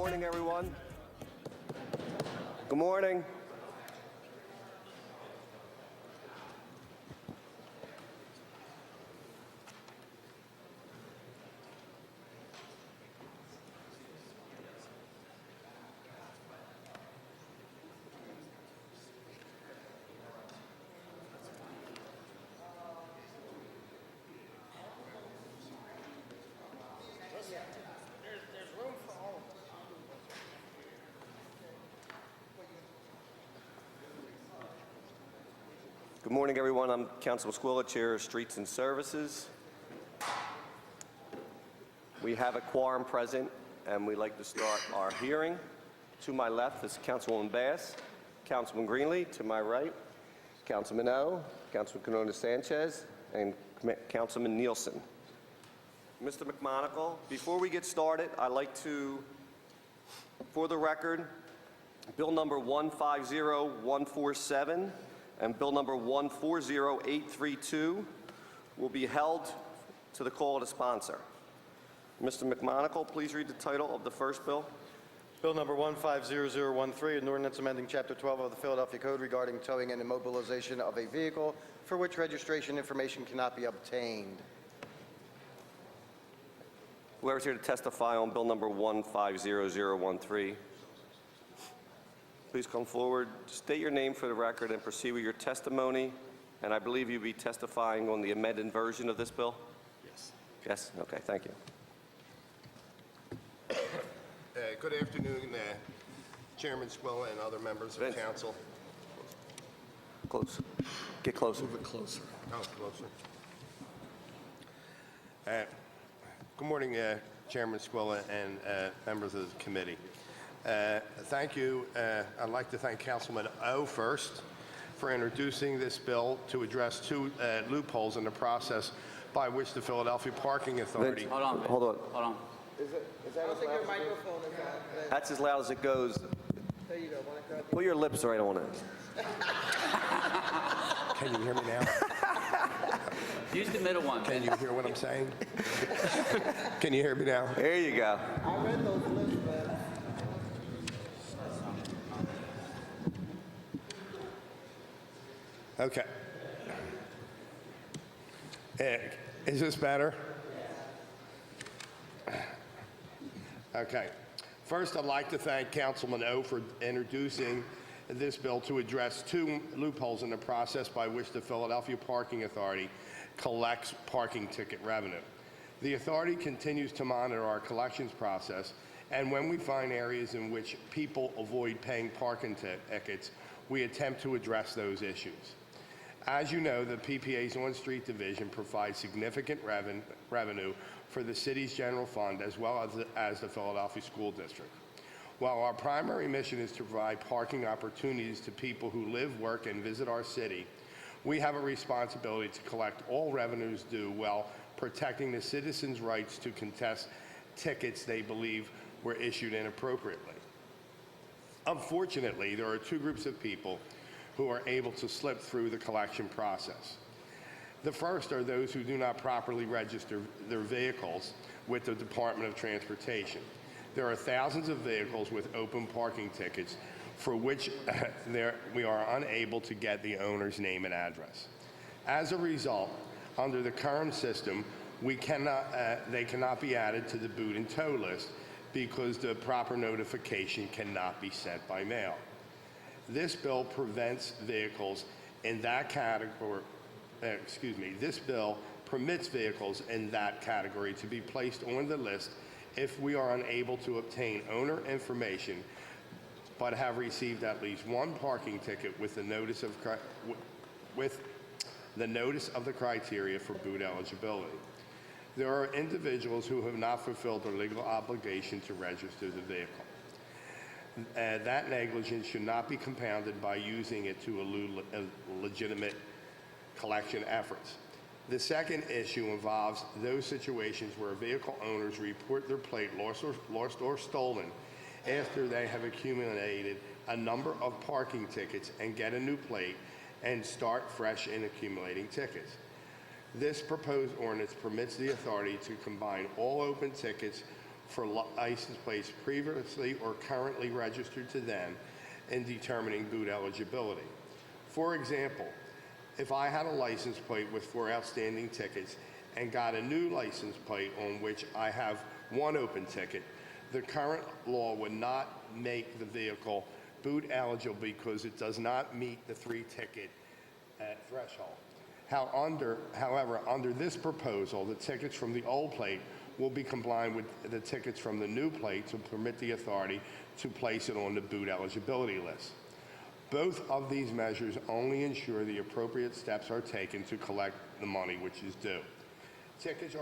morning, everyone. Good morning. Good morning, everyone. I'm Councilman Squilla, Chair of Streets and Services. We have a quorum present, and we'd like to start our hearing. To my left is Councilwoman Bass, Councilman Greenlee. To my right, Councilman O, Councilman Canona Sanchez, and Councilman Nielsen. Mr. McMonagle, before we get started, I'd like to, for the record, Bill number 150147 and Bill number 140832 will be held to the call of the sponsor. Mr. McMonagle, please read the title of the first bill. Bill number 150013, an ordinance amending Chapter 12 of the Philadelphia Code regarding towing and immobilization of a vehicle for which registration information cannot be obtained. Whoever's here to testify on Bill number 150013, please come forward, state your name for the record, and proceed with your testimony. And I believe you'll be testifying on the amended version of this bill? Yes. Yes? Okay, thank you. Good afternoon, Chairman Squilla and other members of Vince. council. Close. Get closer. Move it closer. Oh, closer. Good morning, Chairman Squilla and members of the committee. Thank you. I'd like to thank Councilman O first for introducing this bill to address two loopholes in the process by which the Philadelphia Parking Authority... Vince, hold on. Is that I don't think your microphone is on. That's as loud as it goes. There you go. Put your lips right on it. Can you hear me now? Use the middle one. Can you hear what I'm saying? Can you hear me now? There you go. I read those lips, man. Okay. Is this better? Okay. First, I'd like to thank Councilman O for introducing this bill to address two loopholes in the process by which the Philadelphia Parking Authority collects parking ticket revenue. The authority continues to monitor our collections process, and when we find areas in which people avoid paying parking tickets, we attempt to address those issues. As you know, the PPA's on-street division provides significant revenue for the city's general fund as well as the Philadelphia School District. While our primary mission is to provide parking opportunities to people who live, work, and visit our city, we have a responsibility to collect all revenues due while protecting the citizens' rights to contest tickets they believe were issued inappropriately. Unfortunately, there are two groups of people who are able to slip through the collection process. The first are those who do not properly register their vehicles with the Department of Transportation. There are thousands of vehicles with open parking tickets for which we are unable to get the owner's name and address. As a result, under the current system, they cannot be added to the boot and tow list because the proper notification cannot be sent by mail. This bill prevents vehicles in that category, this bill permits vehicles in that category to be placed on the list if we are unable to obtain owner information but have received at least one parking ticket with the notice of the criteria for boot eligibility. There are individuals who have not fulfilled their legal obligation to register the vehicle. That negligence should not be compounded by using it to elude legitimate collection efforts. The second issue involves those situations where vehicle owners report their plate lost or stolen after they have accumulated a number of parking tickets and get a new plate and start fresh in accumulating tickets. This proposed ordinance permits the authority to combine all open tickets for license plates previously or currently registered to them in determining boot eligibility. For example, if I had a license plate with 4 outstanding tickets and got a new license plate on which I have 1 open ticket, the current law would not make the vehicle boot eligible because it does not meet the 3-ticket threshold. However, under this proposal, the tickets from the old plate will be combined with the tickets from the new plate to permit the authority to place it on the boot eligibility list. Both of these measures only ensure the appropriate steps are taken to collect the money which is due. Tickets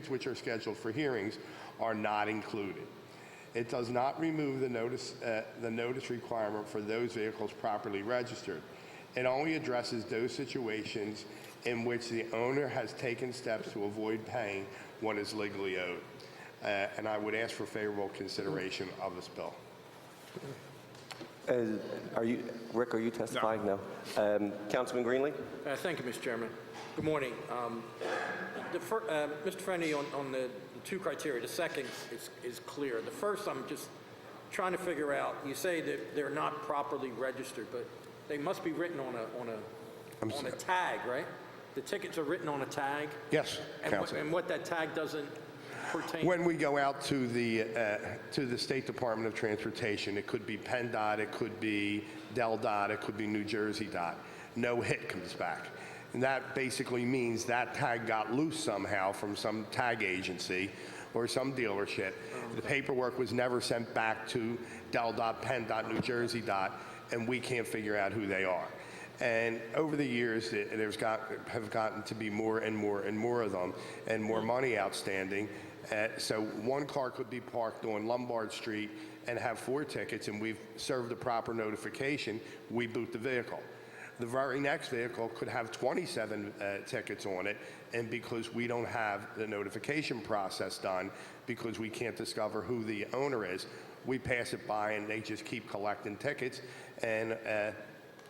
which are scheduled for hearings are not included. It does not remove the notice requirement for those vehicles properly registered. It only addresses those situations in which the owner has taken steps to avoid paying what is legally owed. And I would ask for favorable consideration of this bill. Rick, are you testifying? No. Councilman Greenlee? Thank you, Mr. Chairman. Good morning. Mr. Friendly, on the 2 criteria, the second is clear. The first, I'm just trying to figure out, you say that they're not properly registered, but they must be written on a tag, right? The tickets are written on a tag? Yes, Council. And what that tag doesn't pertain? When we go out to the State Department of Transportation, it could be PennDOT, it could be DelDOT, it could be New Jersey DOT. No hit comes back. And that basically means that tag got loose somehow from some tag agency or some dealership. The paperwork was never sent back to DelDOT, PennDOT, New Jersey DOT, and we can't figure out who they are. And over the years, have gotten to be more and more and more of them, and more money outstanding. So one car could be parked on Lombard Street and have 4 tickets, and we've served the proper notification, we boot the vehicle. The very next vehicle could have 27 tickets on it, and because we don't have the notification process done, because we can't discover who the owner is, we pass it by and they just keep collecting tickets and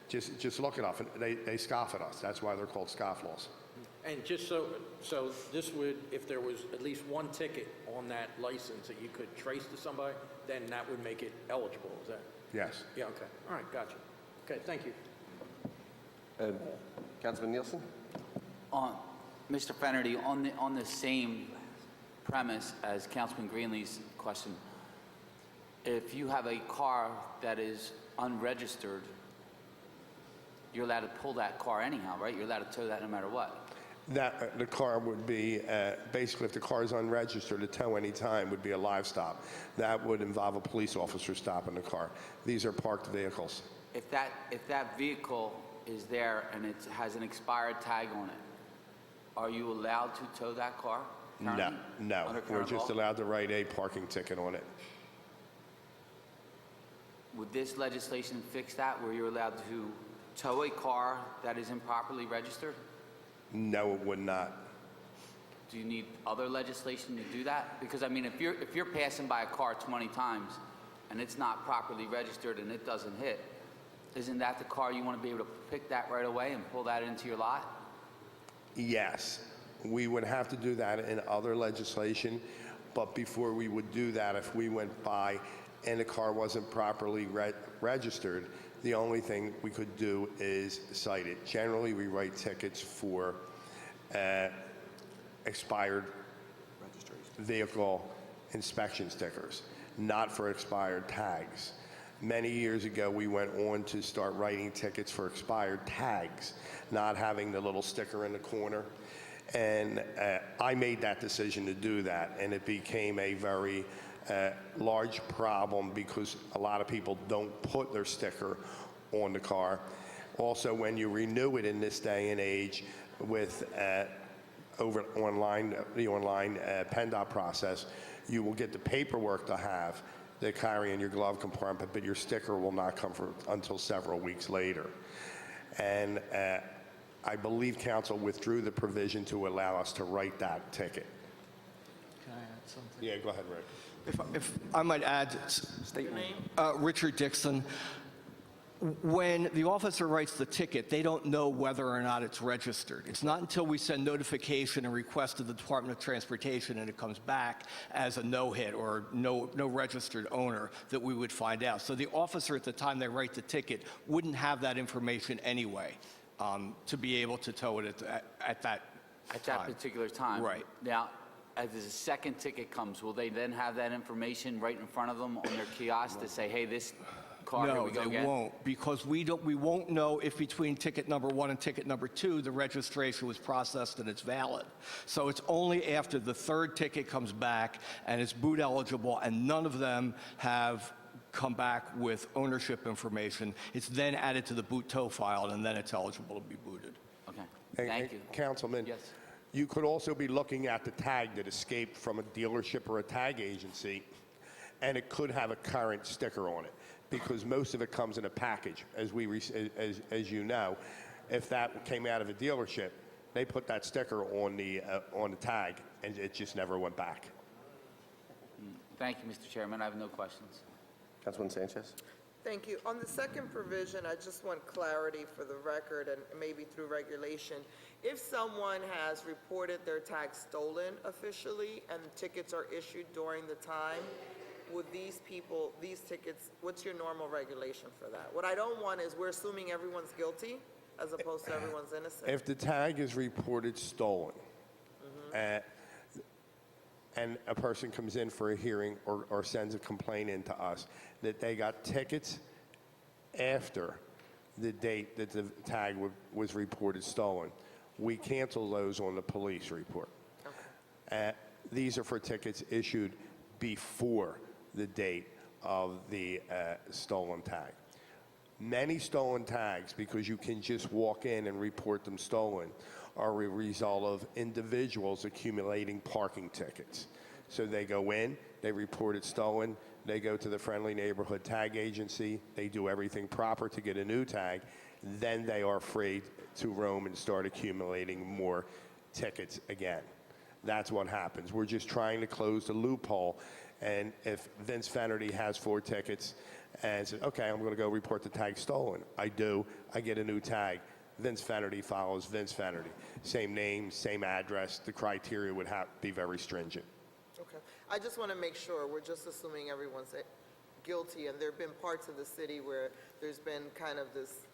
just look at us. They scoff at us. That's why they're called scofflaws. And just so this would, if there was at least 1 ticket on that license that you could trace to somebody, then that would make it eligible, is that? Yes. Yeah, okay. All right, gotcha. Okay, thank you. Councilman Nielsen? Mr. Fennerty, on the same premise as Councilman Greenlee's question, if you have a car that is unregistered, you're allowed to pull that car anyhow, right? You're allowed to tow that no matter what. That the car would be basically, if the car is unregistered, a tow any time would be a live stop. That would involve a police officer stopping the car. These are parked vehicles. If that vehicle is there and it has an expired tag on it, are you allowed to tow that car? Currently? No. Under We're current just law? allowed to write a parking ticket on it. Would this legislation fix that, where you're allowed to tow a car that is improperly registered? No, it would not. Do you need other legislation to do that? Because I mean, if you're passing by a car 20 times and it's not properly registered and it doesn't hit, isn't that the car you want to be able to pick that right away and pull that into your lot? Yes, we would have to do that in other legislation, but before we would do that, if we went by and the car wasn't properly registered, the only thing we could do is cite it. Generally, we write tickets for expired vehicle inspection stickers, not for expired tags. Many years ago, we went on to start writing tickets for expired tags, not having the little sticker in the corner. And I made that decision to do that, and it became a very large problem because a lot of people don't put their sticker on the car. Also, when you renew it in this day and age with over online, the online PennDOT process, you will get the paperwork to have to carry in your glove compartment, but your sticker will not come until several weeks later. And I believe council withdrew the provision to allow us to write that ticket. Can I add something? Yeah, go ahead, Rick. If I might add, State name. Richard Dixon. When the officer writes the ticket, they don't know whether or not it's registered. It's not until we send notification and request to the Department of Transportation and it comes back as a no-hit or no registered owner that we would find out. So the officer at the time they write the ticket wouldn't have that information anyway to be able to tow it at that time. particular time. Right. Now, as the second ticket comes, will they then have that information right in front of them on their kiosk to say, hey, this car, here No, we go they again? won't, because we won't know if between ticket number 1 and ticket number 2, the registration was processed and it's valid. So it's only after the third ticket comes back and it's boot eligible and none of them have come back with ownership information, it's then added to the boot tow file and then it's eligible to be booted. Okay, And- thank and you. Councilman, Yes. you could also be looking at the tag that escaped from a dealership or a tag agency, and it could have a current sticker on it, because most of it comes in a package, as you know. If that came out of a dealership, they put that sticker on the tag, and it just never went back. Thank you, Mr. Chairman. I have no questions. Councilman Sanchez? Thank you. On the second provision, I just want clarity for the record and maybe through regulation. If someone has reported their tag stolen officially and tickets are issued during the time, would these tickets, what's your normal regulation for that? What I don't want is we're assuming everyone's guilty as opposed to everyone's innocent. If the tag is reported stolen, and a person comes in for a hearing or sends a complaint in to us that they got tickets after the date that the tag was reported stolen, we cancel those on the police report. These are for tickets issued before the date of the stolen tag. Many stolen tags, because you can just walk in and report them stolen, are a result of individuals accumulating parking tickets. So they go in, they report it stolen, they go to the friendly neighborhood tag agency, they do everything proper to get a new tag, then they are free to roam and start accumulating more tickets again. That's what happens. We're just trying to close the loophole. And if Vince Fenerty has 4 tickets and says, okay, I'm going to go report the tag stolen, I do, I get a new tag. Vince Fenerty follows Vince Fenerty. Same name, same address. The criteria would be very stringent. Okay. I just want to make sure we're just assuming everyone's guilty, and there have been parts of the city where there's been kind of this,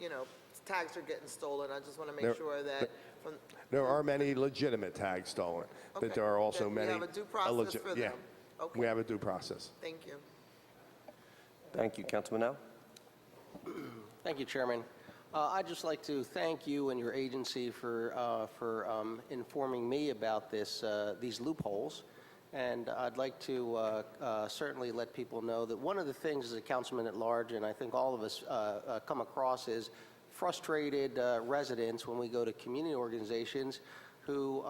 tags are getting stolen. I just want to make sure that from... There are many legitimate tags stolen, but there are also Then many... we have a due process for them. Yeah, Okay. we have a due process. Thank you. Thank you. Councilman O? Thank you, Chairman. I'd just like to thank you and your agency for informing me about these loopholes. And I'd like to certainly let people know that one of the things as a councilman at large, and I think all of us come across, is frustrated residents when we go to community organizations who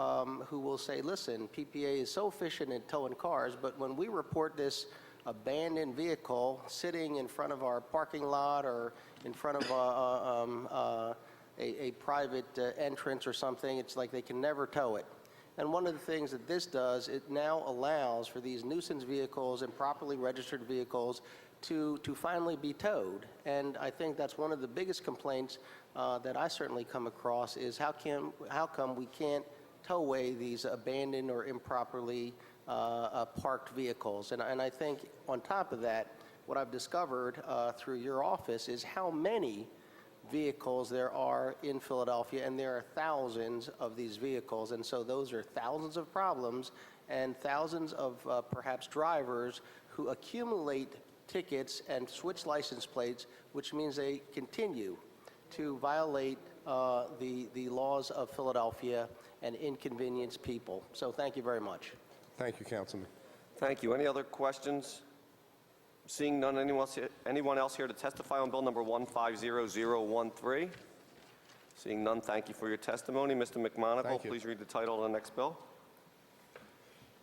will say, listen, PPA is so efficient in towing cars, but when we report this abandoned vehicle sitting in front of our parking lot or in front of a private entrance or something, it's like they can never tow it. And one of the things that this does, it now allows for these nuisance vehicles and properly registered vehicles to finally be towed. And I think that's one of the biggest complaints that I certainly come across is how come we can't tow away these abandoned or improperly parked vehicles. And I think on top of that, what I've discovered through your office is how many vehicles there are in Philadelphia, and there are thousands of these vehicles. And so those are thousands of problems and thousands of perhaps drivers who accumulate tickets and switch license plates, which means they continue to violate the laws of Philadelphia and inconvenience people. So thank you very much. Thank you, Councilman. Thank you. Any other questions? Seeing none, anyone else here to testify on Bill number 150013? Seeing none, thank you for your testimony. Mr. McMonagle, Thank you. please read the title of the next bill.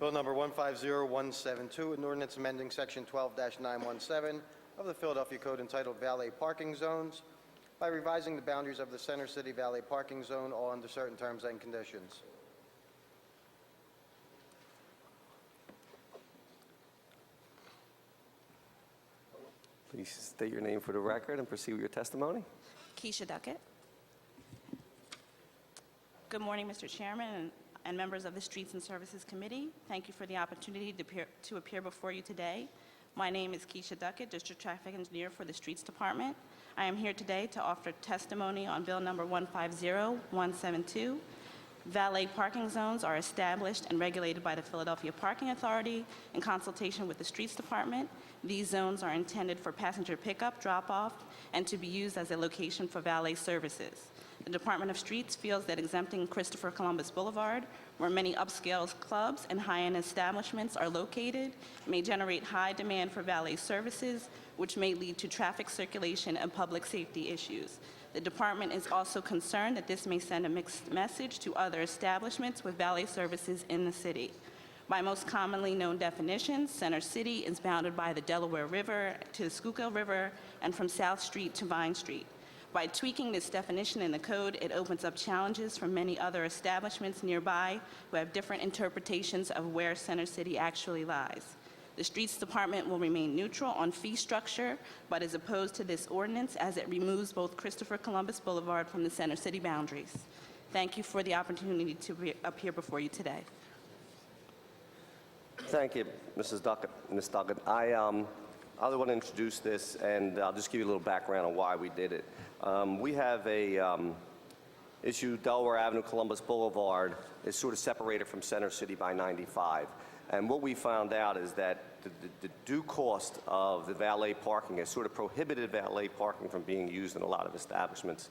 Bill number 150172, an ordinance amending section 12-917 of the Philadelphia Code entitled Valet Parking Zones by revising the boundaries of the Center City Valet Parking Zone, all under certain terms and conditions. Please state your name for the record and proceed with your testimony. Keisha Duckett. Good morning, Mr. Chairman and members of the Streets and Services Committee. Thank you for the opportunity to appear before you today. My name is Keisha Duckett, District Traffic Engineer for the Streets Department. I am here today to offer testimony on Bill number 150172. Valet parking zones are established and regulated by the Philadelphia Parking Authority in consultation with the Streets Department. These zones are intended for passenger pickup, drop-off, and to be used as a location for valet services. The Department of Streets feels that exempting Christopher Columbus Boulevard, where many upscale clubs and high-end establishments are located, may generate high demand for valet services, which may lead to traffic circulation and public safety issues. The department is also concerned that this may send a mixed message to other establishments with valet services in the city. By most commonly known definitions, Center City is bounded by the Delaware River to the Schuylkill River and from South Street to Vine Street. By tweaking this definition in the code, it opens up challenges for many other establishments nearby who have different interpretations of where Center City actually lies. The Streets Department will remain neutral on fee structure, but is opposed to this ordinance as it removes both Christopher Columbus Boulevard from the Center City boundaries. Thank you for the opportunity to appear before you today. Thank you, Mrs. Duckett. Ms. Duckett. I want to introduce this, and I'll just give you a little background on why we did it. We have a issue, Delaware Avenue, Columbus Boulevard is sort of separated from Center City by 95. And what we found out is that the due cost of the valet parking has sort of prohibited valet parking from being used in a lot of establishments.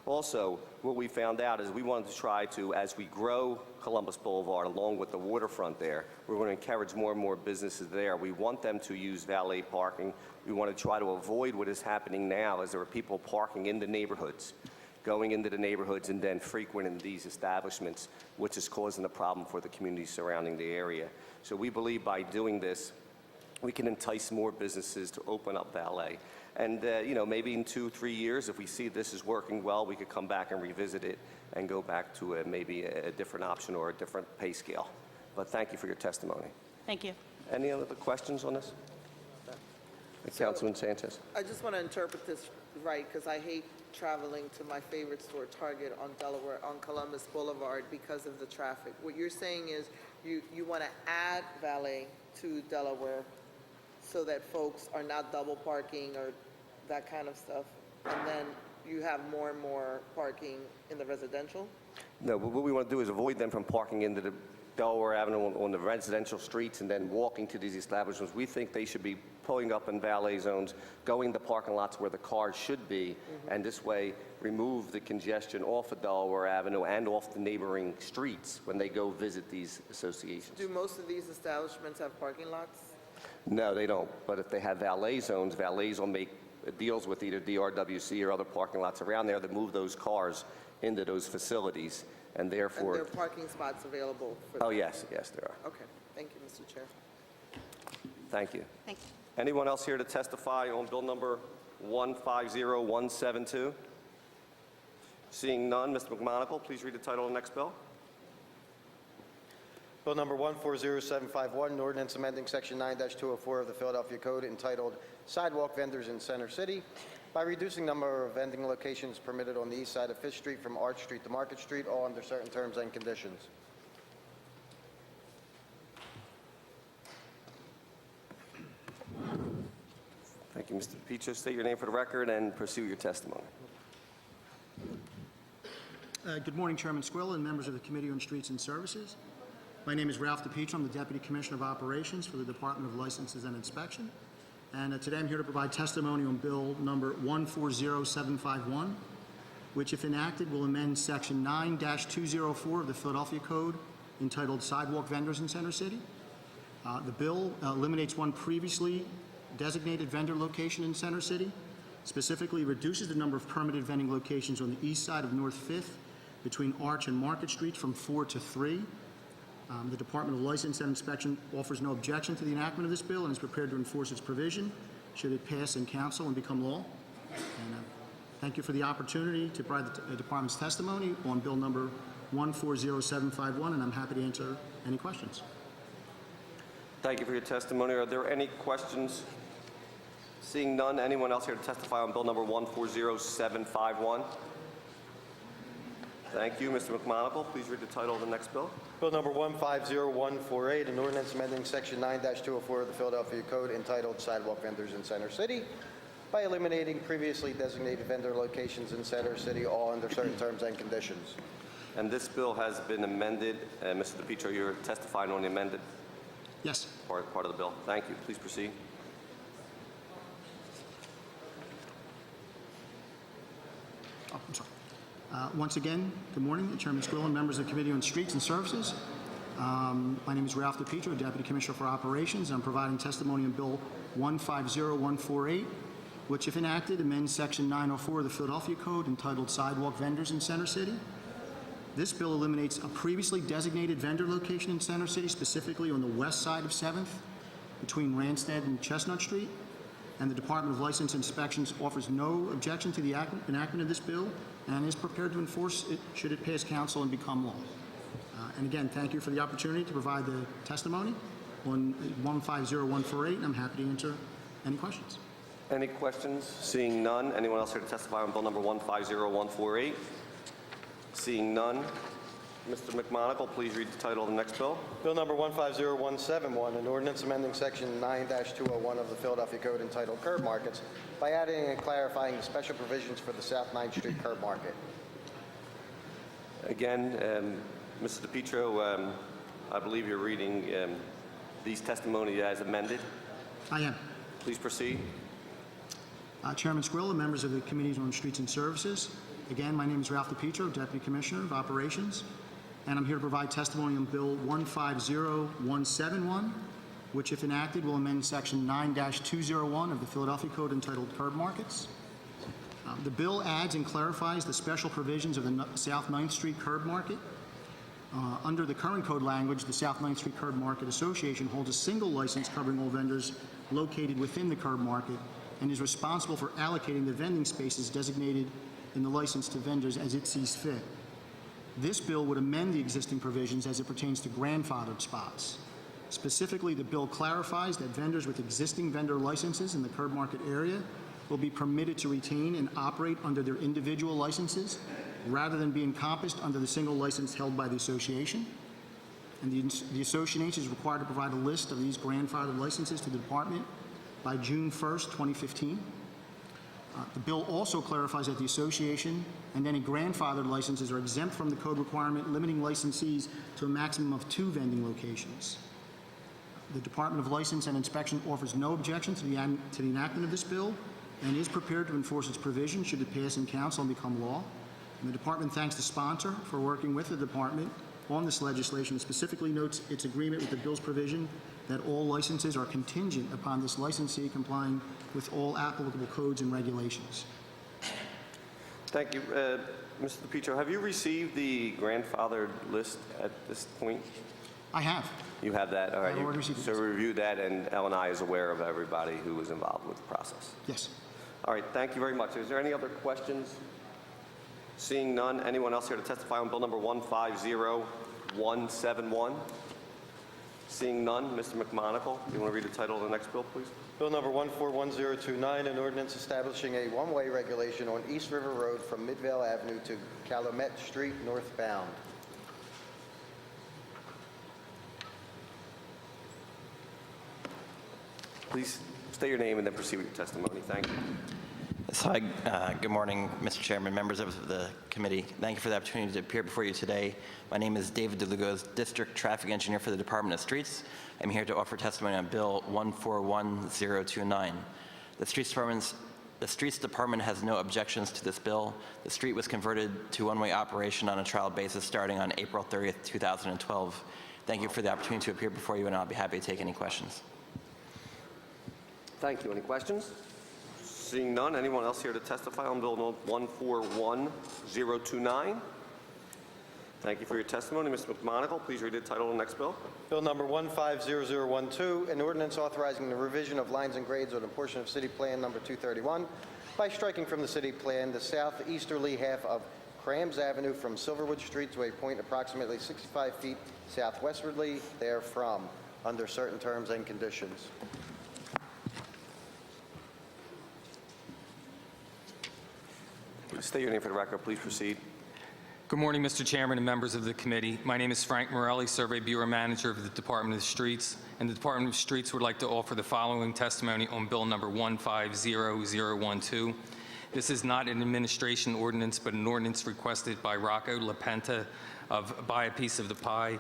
Also, what we found out is we wanted to try to, as we grow Columbus Boulevard along with the waterfront there, we're going to encourage more and more businesses there. We want them to use valet parking. We want to try to avoid what is happening now, as there are people parking in the neighborhoods, going into the neighborhoods and then frequenting these establishments, which is causing a problem for the community surrounding the area. So we believe by doing this, we can entice more businesses to open up valet. And, maybe in 2-3 years, if we see this is working well, we could come back and revisit it and go back to maybe a different option or a different pay scale. But thank you for your testimony. Thank you. Any other questions on this? Councilman Sanchez. I just want to interpret this right, because I hate traveling to my favorite store, Target, on Delaware, on Columbus Boulevard, because of the traffic. What you're saying is you want to add valet to Delaware so that folks are not double parking or that kind of stuff, and then you have more and more parking in the residential? No, but what we want to do is avoid them from parking into the Delaware Avenue on the residential streets and then walking to these establishments. We think they should be pulling up in valet zones, going to parking lots where the cars should be, and this way remove the congestion off of Delaware Avenue and off the neighboring streets when they go visit these associations. Do most of these establishments have parking lots? No, they don't. But if they have valet zones, valets will make deals with either DRWC or other parking lots around there that move those cars into those facilities, and therefore... And there are parking spots available for them? Oh, yes, there are. Okay, thank you, Mr. Chair. Thank you. Thank you. Anyone else here to testify on bill number 150172? Seeing none, Mr. McMonagle, please read the title of the next bill. Bill number 140751, an ordinance amending Section 9-204 of the Philadelphia Code entitled Sidewalk Vendors in Center City by reducing number of vending locations permitted on the east side of Fifth Street from Arch Street to Market Street, all under certain terms and conditions. Thank you, Mr. DePietro. State your name for the record and pursue your testimony. Good morning, Chairman Squilla and members of the Committee on Streets and Services. My name is Ralph DePietro. I'm the Deputy Commissioner of Operations for the Department of Licenses and Inspection. And today I'm here to provide testimony on Bill number 140751, which, if enacted, will amend Section 9-204 of the Philadelphia Code entitled Sidewalk Vendors in Center City. The bill eliminates one previously designated vendor location in Center City, specifically reduces the number of permitted vending locations on the east side of North 5th between Arch and Market Streets from 4 to 3. The Department of License and Inspection offers no objection to the enactment of this bill and is prepared to enforce its provision should it pass in council and become law. And thank you for the opportunity to provide the department's testimony on bill number 140751, and I'm happy to answer any questions. Thank you for your testimony. Are there any questions Seeing none, anyone else here to testify on bill number 140751? Thank you. Mr. McMonagle, please read the title of the next bill. Bill number 150148, an ordinance amending section 9-204 of the Philadelphia Code entitled Sidewalk Vendors in Center City by eliminating previously designated vendor locations in Center City, all under certain terms and conditions. And this bill has been amended. Mr. DePietro, you're testifying on the amended Yes. part of the bill. Thank you. Please proceed. Oh, I'm sorry. Once again, good morning, Chairman Squill and members of the Committee on Streets and Services. My name is Ralph DePietro, Deputy Commissioner for Operations. I'm providing testimony on Bill 150148, which, if enacted, amends Section 904 of the Philadelphia Code entitled Sidewalk Vendors in Center City. This bill eliminates a previously designated vendor location in Center City, specifically on the west side of 7th, between Randstead and Chestnut Street. And the Department of License Inspections offers no objection to the enactment of this bill and is prepared to enforce it should it pass council and become law. And again, thank you for the opportunity to provide the testimony on 150148, and I'm happy to answer any questions. Any questions? Seeing none, anyone else here to testify on bill number 150148? Seeing none, Mr. McMonagle, please read the title of the next bill. Bill number 150171, an ordinance amending section 9-201 of the Philadelphia Code entitled Curb Markets by adding and clarifying the special provisions for the South 9th Street curb market. Again, Mr. DePietro, I believe you're reading these testimony as amended. I am. Please proceed. Chairman Squirrell and members of the Committees on Streets and Services. Again, my name is Ralph DePietro, Deputy Commissioner of Operations, and I'm here to provide testimony on Bill 150171, which, if enacted, will amend Section 9-201 of the Philadelphia Code entitled Curb Markets. The bill adds and clarifies the special provisions of the South 9th Street curb market. Under the current code language, the South 9th Street Curb Market Association holds a single license covering all vendors located within the curb market and is responsible for allocating the vending spaces designated in the license to vendors as it sees fit. This bill would amend the existing provisions as it pertains to grandfathered spots. Specifically, the bill clarifies that vendors with existing vendor licenses in the curb market area will be permitted to retain and operate under their individual licenses rather than be encompassed under the single license held by the association. And the association is required to provide a list of these grandfathered licenses to the department by June 1st, 2015. The bill also clarifies that the association and any grandfathered licenses are exempt from the code requirement limiting licensees to a maximum of 2 vending locations. The Department of License and Inspection offers no objection to the enactment of this bill and is prepared to enforce its provision should it pass in council and become law. And the department thanks the sponsor for working with the department on this legislation and specifically notes its agreement with the bill's provision that all licenses are contingent upon this licensee complying with all applicable codes and regulations. Thank you. Mr. DePietro, have you received the grandfathered list at this point? I have. You have that? All right. I've already received it. So review that, and L&I is aware of everybody who was involved with the process. Yes. All right. Thank you very much. Is there any other questions? Seeing none, anyone else here to testify on bill number 150171? Seeing none, Mr. McMonagle, you want to read the title of the next bill, please? Bill number 141029, an ordinance establishing a one-way regulation on East River Road from Midvale Avenue to Calumet Street northbound. Please state your name and then proceed with your testimony. Thank you. Yes, hi, good morning, Mr. Chairman, members of the committee. Thank you for the opportunity to appear before you today. My name is David DeLugos, District Traffic Engineer for the Department of Streets. I'm here to offer testimony on Bill 141029. The Streets Department has no objections to this bill. The street was converted to one-way operation on a trial basis starting on April 30th, 2012. Thank you for the opportunity to appear before you, and I'll be happy to take any questions. Thank you. Any questions? Seeing none, anyone else here to testify on bill 141029? Thank you for your testimony. Mr. McMonagle, please read the title of the next bill. Bill number 150012, an ordinance authorizing the revision of lines and grades on a portion of City Plan number 231 by striking from the city plan the southeasterly half of Crams Avenue from Silverwood Street to a point approximately 65 feet southwestwardly therefrom, under certain terms and conditions. State your name for the record. Please proceed. Good morning, Mr. Chairman and members of the committee. My name is Frank Morelli, Survey Bureau Manager of the Department of Streets, and the Department of Streets would like to offer the following testimony on Bill number 150012. This is not an administration ordinance, but an ordinance requested by Rocco LaPenta of Buy a Piece of the Pie.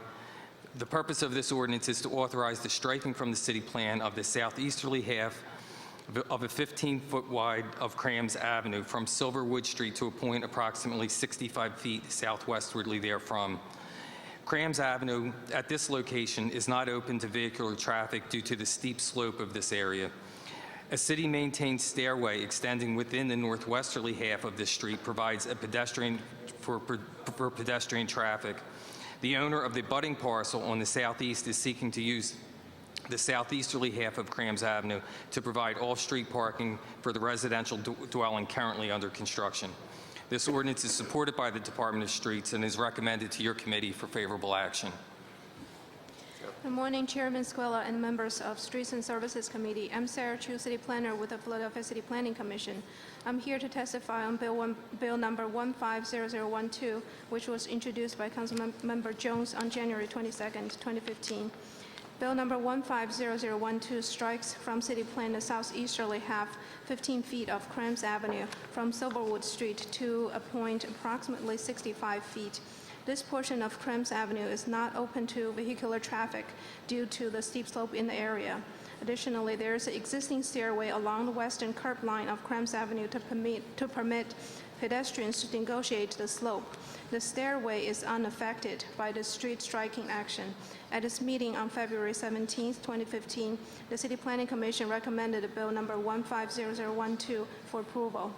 The purpose of this ordinance is to authorize the striping from the city plan of the southeasterly half of a 15-foot wide of Crams Avenue from Silverwood Street to a point approximately 65 feet southwestwardly therefrom. Crams Avenue at this location is not open to vehicular traffic due to the steep slope of this area. A city-maintained stairway extending within the northwesterly half of this street provides a pedestrian for pedestrian traffic. The owner of the abutting parcel on the southeast is seeking to use the southeasterly half of Crams Avenue to provide off-street parking for the residential dwelling currently under construction. This ordinance is supported by the Department of Streets and is recommended to your committee for favorable action. Good morning, Chairman Squilla and members of Streets and Services Committee. I'm Sarah Chu, City Planner with the Philadelphia City Planning Commission. I'm here to testify on Bill number 150012, which was introduced by Councilmember Jones on January 22nd, 2015. Bill number 150012 strikes from City Plan the southeasterly half, 15 feet of Crams Avenue from Silverwood Street to a point approximately 65 feet. This portion of Crams Avenue is not open to vehicular traffic due to the steep slope in the area. Additionally, there is an existing stairway along the western curb line of Crams Avenue to permit pedestrians to negotiate the slope. The stairway is unaffected by the street striking action. At its meeting on February 17, 2015, the City Planning Commission recommended Bill number 150012 for approval.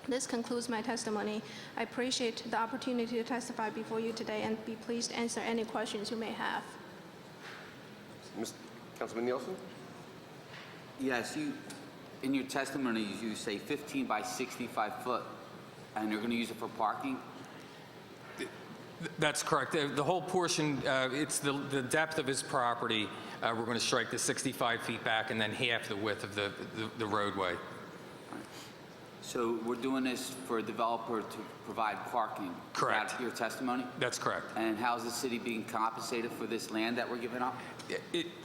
This concludes my testimony. I appreciate the opportunity to testify before you today and be pleased to answer any questions you may have. Councilman Nielsen? Yes, in your testimony, you say 15 by 65 foot, and you're going to use it for parking? That's correct. The whole portion, it's the depth of his property. We're going to strike the 65 feet back and then half the width of the roadway. So we're doing this for a developer to provide parking? Correct. Is that your testimony? That's correct. And how is the city being compensated for this land that we're giving up?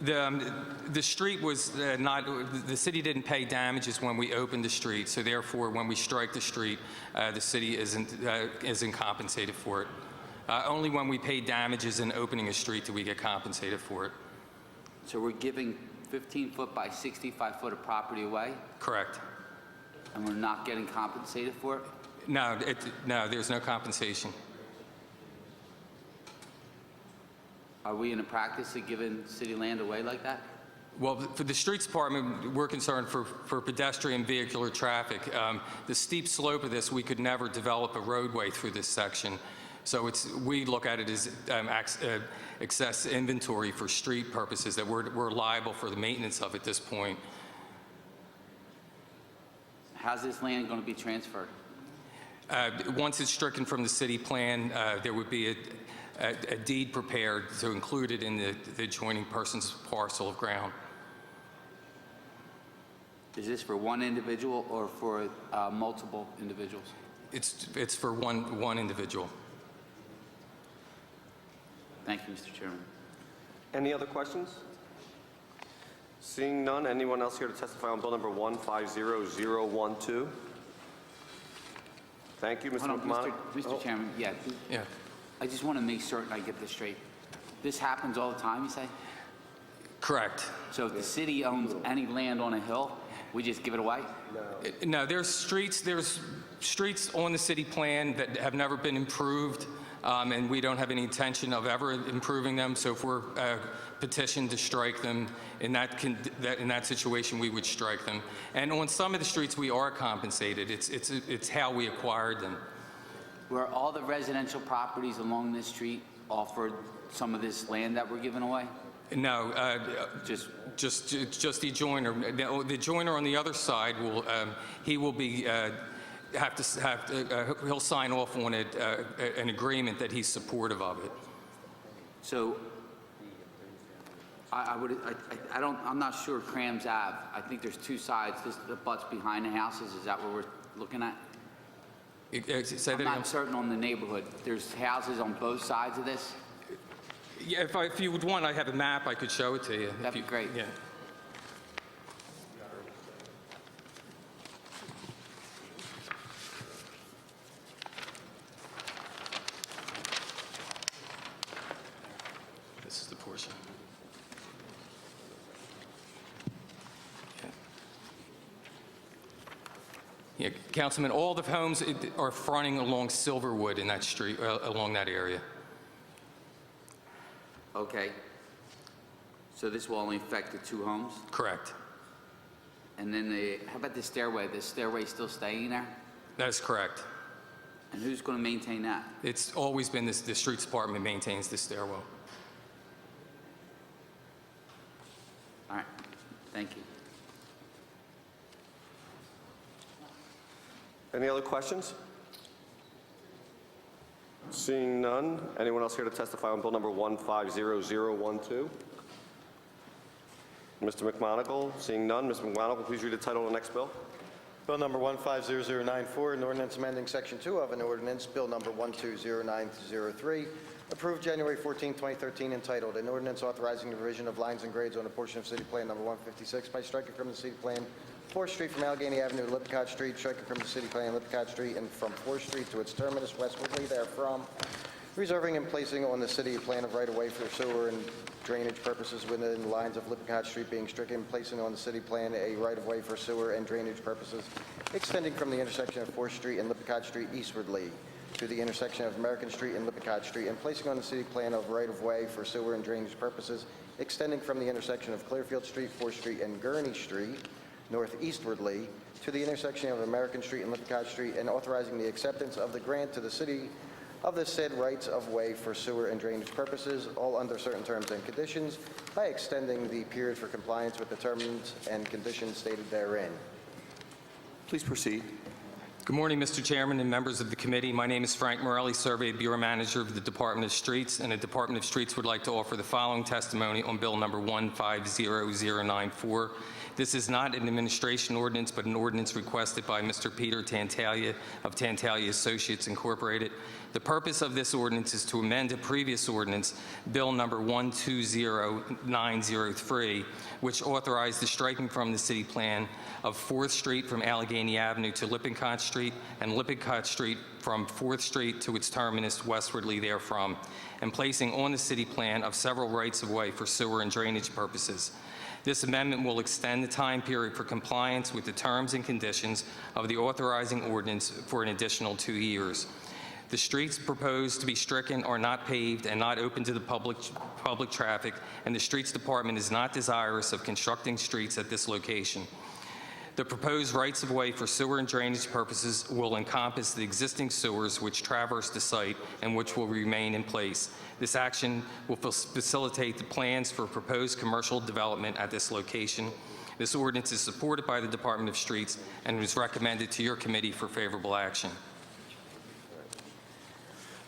The street was not, the city didn't pay damages when we opened the street, so therefore when we strike the street, the city isn't compensated for it. Only when we pay damages in opening a street do we get compensated for it. So we're giving 15 foot by 65 foot of property away? Correct. And we're not getting compensated for it? No, there's no compensation. Are we in the practice of giving city land away like that? Well, for the streets department, we're concerned for pedestrian vehicular traffic. The steep slope of this, we could never develop a roadway through this section. So we look at it as excess inventory for street purposes that we're liable for the maintenance of at this point. How's this land going to be transferred? Once it's stricken from the city plan, there would be a deed prepared to include it in the adjoining person's parcel of ground. Is this for one individual or for multiple individuals? It's for one individual. Thank you, Mr. Chairman. Any other questions? Seeing none, anyone else here to testify on Bill number 150012? Thank you, Mr. Hold on, McMahon. Mr. Chairman, yeah. I just want to make certain I get this straight. This happens all the time, you say? Correct. So if the city owns any land on a hill, we just give it away? No, there's streets on the city plan that have never been improved, and we don't have any intention of ever improving them. So if we're petitioned to strike them, in that situation, we would strike them. And on some of the streets, we are compensated. It's how we acquired them. Were all the residential properties along this street offered some of this land that we're giving away? No, just the adjoiner. The adjoiner on the other side will he'll sign off on it, an agreement that he's supportive of it. So I'm not sure Crams Ave. I think there's two sides. This the butts behind the houses. Is that what we're looking at? Say that I'm again. not certain on the neighborhood. There's houses on both sides of this? Yeah, if you would want, I have a map, I could show it to you. That'd be great. Yeah. This is the portion. Yeah, Councilman, all the homes are fronting along Silverwood in that street, along that area. Okay. So this will only affect the 2 homes? Correct. And then how about the stairway? The stairway still staying there? That is correct. And who's going to maintain that? It's always been this, the streets department maintains the stairwell. All right. Thank you. Any other questions? Seeing none, anyone else here to testify on bill number 150012? Mr. McMonigle, seeing none, Mr. McMonigle, please read the title of the next bill. Bill number 150094, an ordinance amending Section 2 of an ordinance, Bill number 120903, approved January 14, 2013, entitled, "An Ordinance Authorizing the Revision of Lines and Grades on a Portion of City Plan Number 156 by striking from the City Plan 4th Street from Allegheny Avenue to Lippincott Street, striking from the City Plan Lippincott Street and from 4th Street to its terminus westwardly therefrom, reserving and placing on the city a plan of right-of-way for sewer and drainage purposes within the lines of Lippincott Street being stricken, placing on the city plan a right-of-way for sewer and drainage purposes extending from the intersection of 4th Street and Lippincott Street eastwardly to the intersection of American Street and Lippincott Street, and placing on the city plan of right-of-way for sewer and drainage purposes extending from the intersection of Clearfield Street, 4th Street, and Gurney Street northeastwardly to the intersection of American Street and Lippincott Street, and authorizing the acceptance of the grant to the city of the said rights of way for sewer and drainage purposes, all under certain terms and conditions, by extending the period for compliance with the terms and conditions stated therein." Please proceed. Good morning, Mr. Chairman and members of the committee. My name is Frank Morelli, Survey Bureau Manager of the Department of Streets, and the Department of Streets would like to offer the following testimony on bill number 150094. This is not an administration ordinance, but an ordinance requested by Mr. Peter Tantalia of Tantalia Associates Incorporated. The purpose of this ordinance is to amend a previous ordinance, bill number 120903, which authorized the striking from the city plan of 4th Street from Allegheny Avenue to Lippincott Street and Lippincott Street from 4th Street to its terminus westwardly therefrom, and placing on the city plan of several rights-of-way for sewer and drainage purposes. This amendment will extend the time period for compliance with the terms and conditions of the authorizing ordinance for an additional 2 years. The streets proposed to be stricken are not paved and not open to the public traffic, and the Streets Department is not desirous of constructing streets at this location. The proposed rights-of-way for sewer and drainage purposes will encompass the existing sewers which traverse the site and which will remain in place. This action will facilitate the plans for proposed commercial development at this location. This ordinance is supported by the Department of Streets and is recommended to your committee for favorable action.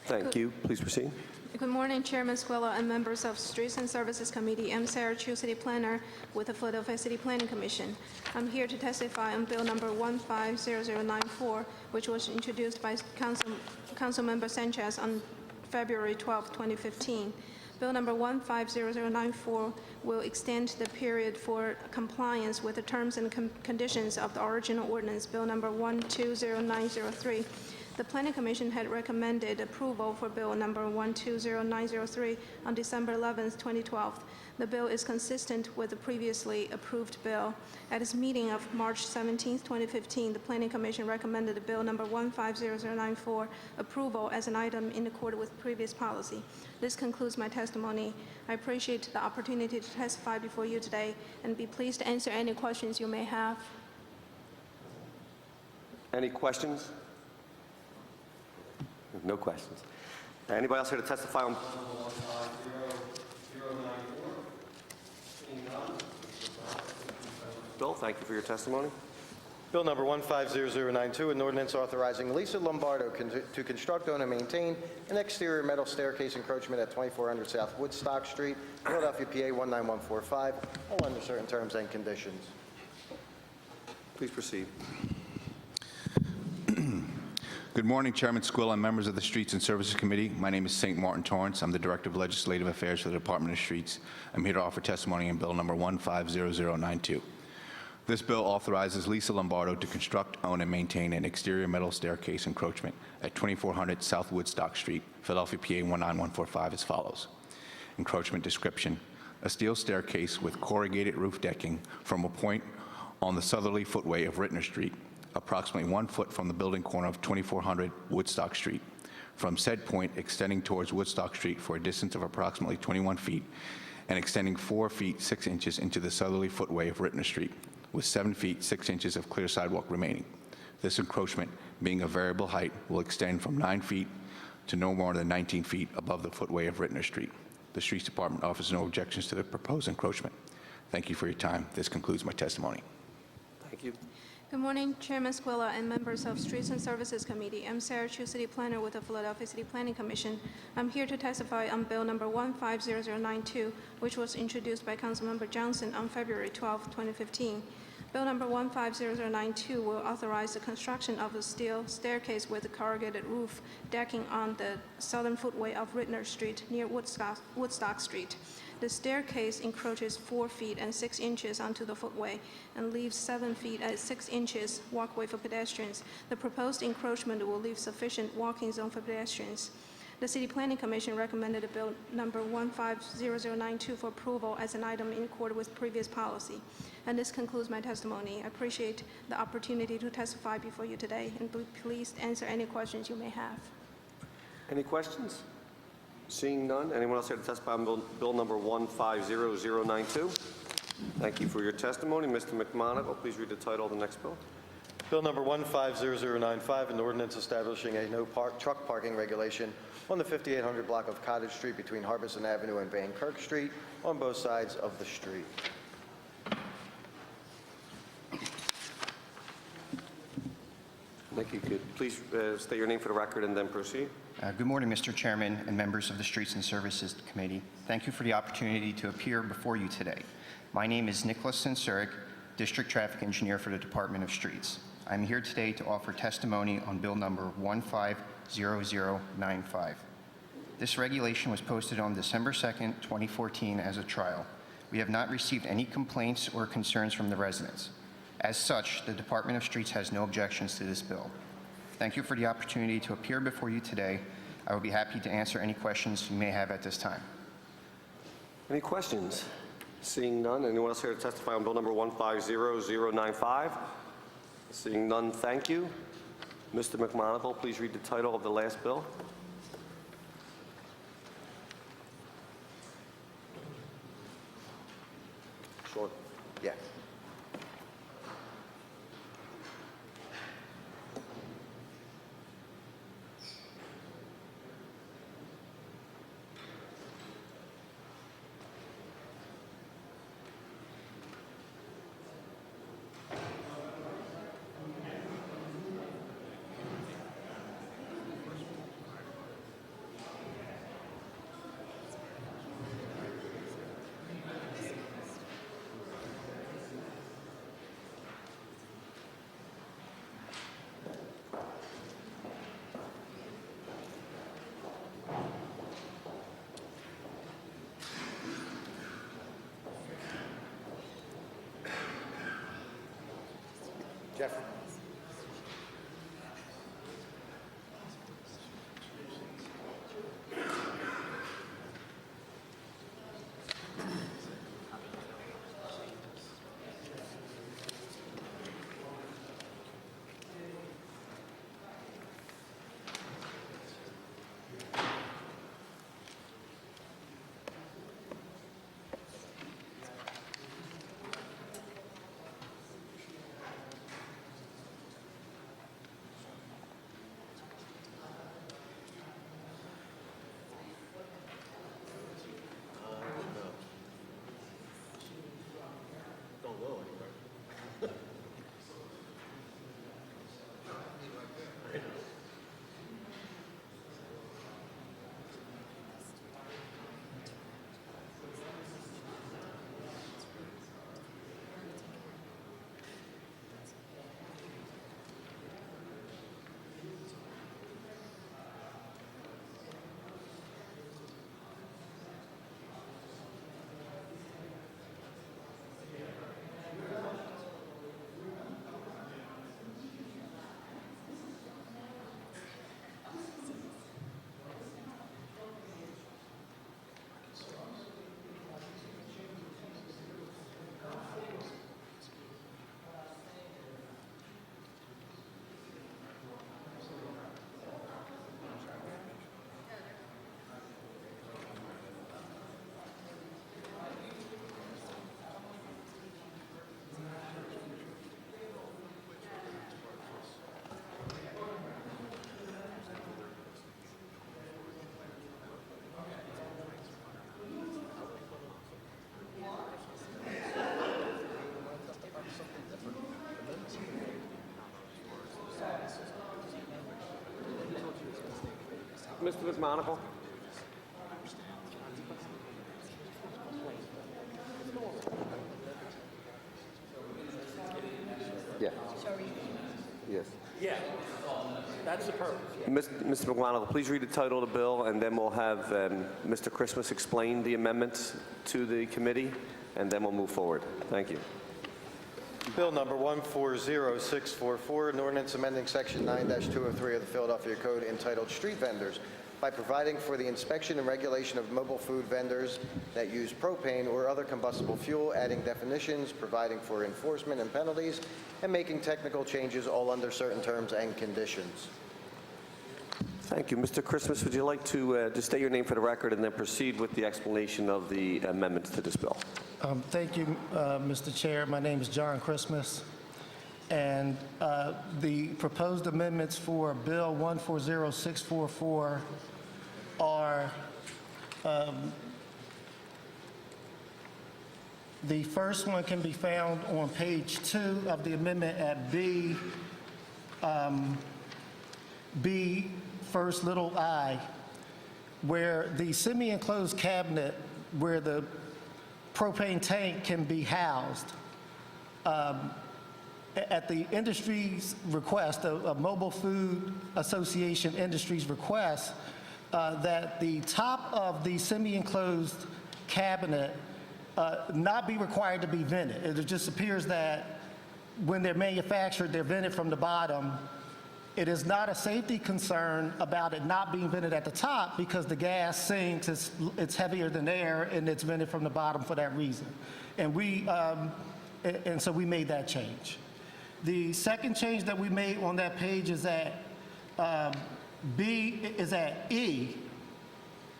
Thank you. Please proceed. Good morning, Chairman Squilla and members of Streets and Services Committee. I'm Sarah Chu, City Planner with the Philadelphia City Planning Commission. I'm here to testify on bill number 150094, which was introduced by Councilmember Sanchez on February 12, 2015. Bill number 150094 will extend the period for compliance with the terms and conditions of the original ordinance, bill number 120903. The Planning Commission had recommended approval for bill number 120903 on December 11, 2012. The bill is consistent with the previously approved bill. At its meeting of March 17, 2015, the Planning Commission recommended bill number 150094 approval as an item in accord with previous policy. This concludes my testimony. I appreciate the opportunity to testify before you today and be pleased to answer any questions you may have. Any questions? No questions. Anybody else here to testify on? Bill, thank you for your testimony. Bill number 150092, an ordinance authorizing Lisa Lombardo to construct, own, and maintain an exterior metal staircase encroachment at 2400 South Woodstock Street, Philadelphia, PA 19145, all under certain terms and conditions. Please proceed. Good morning, Chairman Squill and members of the Streets and Services Committee. My name is St. Martin Torrance. I'm the Director of Legislative Affairs for the Department of Streets. I'm here to offer testimony on Bill number 150092. This bill authorizes Lisa Lombardo to construct, own, and maintain an exterior metal staircase encroachment at 2400 South Woodstock Street, Philadelphia, PA 19145 as follows. Encroachment description: a steel staircase with corrugated roof decking from a point on the southerly footway of Rittner Street, approximately 1 foot from the building corner of 2400 Woodstock Street, from said point extending towards Woodstock Street for a distance of approximately 21 feet, and extending 4 feet 6 inches into the southerly footway of Rittner Street, with 7 feet 6 inches of clear sidewalk remaining. This encroachment, being a variable height, will extend from 9 feet to no more than 19 feet above the footway of Rittner Street. The Streets Department offers no objections to the proposed encroachment. Thank you for your time. This concludes my testimony. Thank you. Good morning, Chairman Squilla and members of Streets and Services Committee. I'm Sarah Chu, City Planner with the Philadelphia City Planning Commission. I'm here to testify on Bill number 150092, which was introduced by Councilmember Johnson on February 12, 2015. Bill number 150092 will authorize the construction of a steel staircase with a corrugated roof decking on the southern footway of Rittner Street near Woodstock Street. The staircase encroaches 4 feet and 6 inches onto the footway and leaves 7 feet and 6 inches walkway for pedestrians. The proposed encroachment will leave sufficient walking zone for pedestrians. The City Planning Commission recommended Bill number 150092 for approval as an item in accord with previous policy. And this concludes my testimony. I appreciate the opportunity to testify before you today, and please answer any questions you may have. Any questions? Seeing none, anyone else here to testify on Bill number 150092? Thank you for your testimony. Mr. McMonagle, please read the title of the next bill. Bill number 150095, an ordinance establishing a truck parking regulation on the 5800 block of Cottage Street between Harbison Avenue and Van Kirk Street on both sides of the street. Thank you. Could please state your name for the record and then proceed. Good morning, Mr. Chairman and members of the Streets and Services Committee. Thank you for the opportunity to appear before you today. My name is Nicholas Sensurik, District Traffic Engineer for the Department of Streets. I'm here today to offer testimony on Bill number 150095. This regulation was posted on December 2nd, 2014 as a trial. We have not received any complaints or concerns from the residents. As such, the Department of Streets has no objections to this bill. Thank you for the opportunity to appear before you today. I will be happy to answer any questions you may have at this time. Any questions? Seeing none, anyone else here to testify on Bill number 150095? Seeing none, thank you. Mr. McMonagle, please read the title of the last bill. Sure. Yeah. Jeff. Mr. McMonagle? Yeah. Yes. Yeah, that's the purpose. Mr. McMonagle, please read the title of the bill, and then we'll have Mr. Christmas explain the amendments to the committee, and then we'll move forward. Thank you. Bill number 140644, an ordinance amending Section 9-203 of the Philadelphia Code entitled Street Vendors by providing for the inspection and regulation of mobile food vendors that use propane or other combustible fuel, adding definitions, providing for enforcement and penalties, and making technical changes all under certain terms and conditions. Thank you. Mr. Christmas, would you like to just state your name for the record and then proceed with the explanation of the amendments to this bill? Thank you, Mr. Chair. My name is John Christmas, and the proposed amendments for Bill 140644 are the first one can be found on page 2 of the amendment at B, first little I, where the semi-enclosed cabinet where the propane tank can be housed. At the industry's request, a Mobile Food Association industry's request, that the top of the semi-enclosed cabinet not be required to be vented. It just appears that when they're manufactured, they're vented from the bottom. It is not a safety concern about it not being vented at the top because the gas sinks, it's heavier than air, and it's vented from the bottom for that reason. And so we made that change. The second change that we made on that page is at E.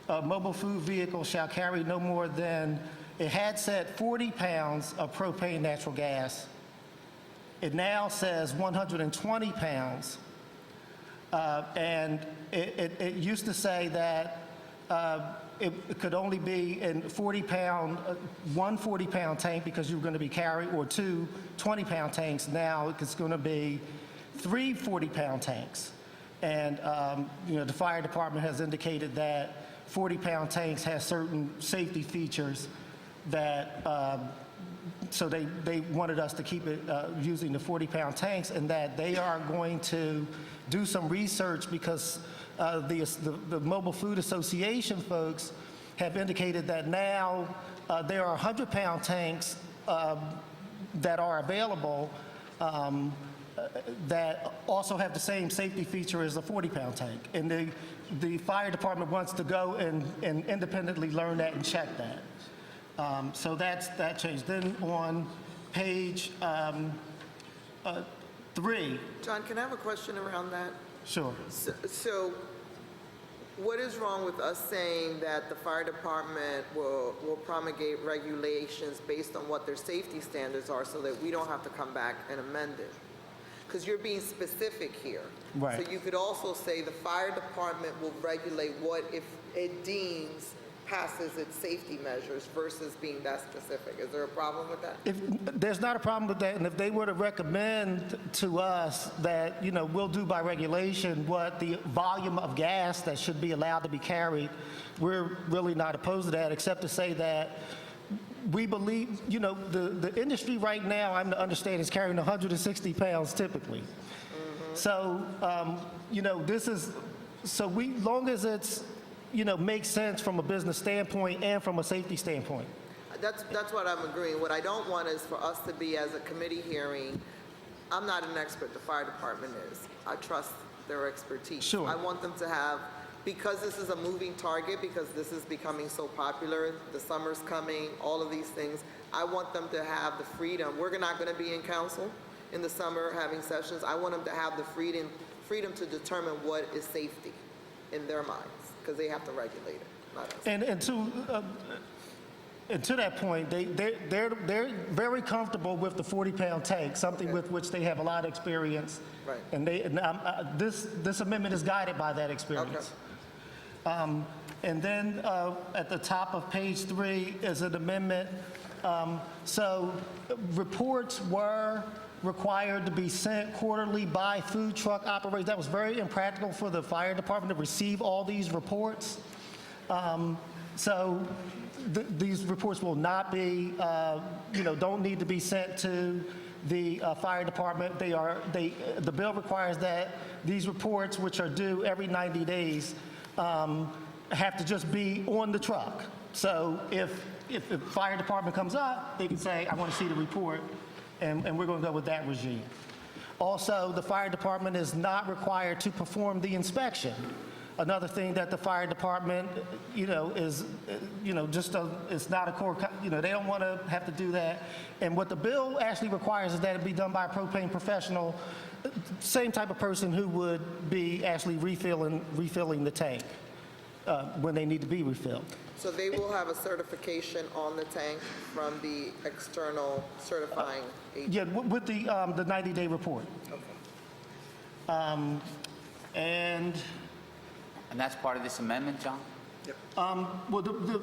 A mobile food vehicle shall carry no more than, it had said 40 pounds of propane natural gas. It now says 120 pounds. And it used to say that it could only be in 40-pound, one 40-pound tank because you were going to be carrying, or two 20-pound tanks. Now it's going to be 3 40-pound tanks. And the fire department has indicated that 40-pound tanks have certain safety features that, so they wanted us to keep it using the 40-pound tanks, and that they are going to do some research because the Mobile Food Association folks have indicated that now there are 100-pound tanks that are available that also have the same safety feature as a 40-pound tank. And the fire department wants to go and independently learn that and check that. So that's that change. Then on page 3. John, can I have a question around that? Sure. So what is wrong with us saying that the fire department will promulgate regulations based on what their safety standards are so that we don't have to come back and amend it? Because you're being specific here. Right. So you could also say the fire department will regulate what if it deems passes its safety measures versus being that specific. Is there a problem with that? There's not a problem with that, and if they were to recommend to us that, we'll do by regulation what the volume of gas that should be allowed to be carried, we're really not opposed to that, except to say that we believe, the industry right now, I'm to understand, is carrying 160 pounds typically. Mm-hmm. So, this is, so long as it's, makes sense from a business standpoint and from a safety standpoint. That's what I'm agreeing. What I don't want is for us to be, as a committee hearing, I'm not an expert, the fire department is. I trust their expertise. Sure. I want them to have, because this is a moving target, because this is becoming so popular, the summer's coming, all of these things, I want them to have the freedom. We're not going to be in council in the summer having sessions. I want them to have the freedom to determine what is safety in their minds, because they have to regulate it, not us. And to that point, they're very comfortable with the 40-pound tank, something with which they have a lot of experience. Right. And this amendment is guided by that experience. Okay. And then at the top of page 3 is an amendment So reports were required to be sent quarterly by food truck operators. That was very impractical for the fire department to receive all these reports. So these reports will not be, don't need to be sent to the fire department. The bill requires that these reports, which are due every 90 days, have to just be on the truck. So if the fire department comes up, they can say, I want to see the report, and we're going to go with that regime. Also, the fire department is not required to perform the inspection. Another thing that the fire department, is, it's not a core, they don't want to have to do that. And what the bill actually requires is that it be done by a propane professional, same type of person who would be actually refilling the tank when they need to be refilled. So they will have a certification on the tank from the external certifying agent? Yeah, with the 90-day report. Okay. And that's part of this amendment, John? well,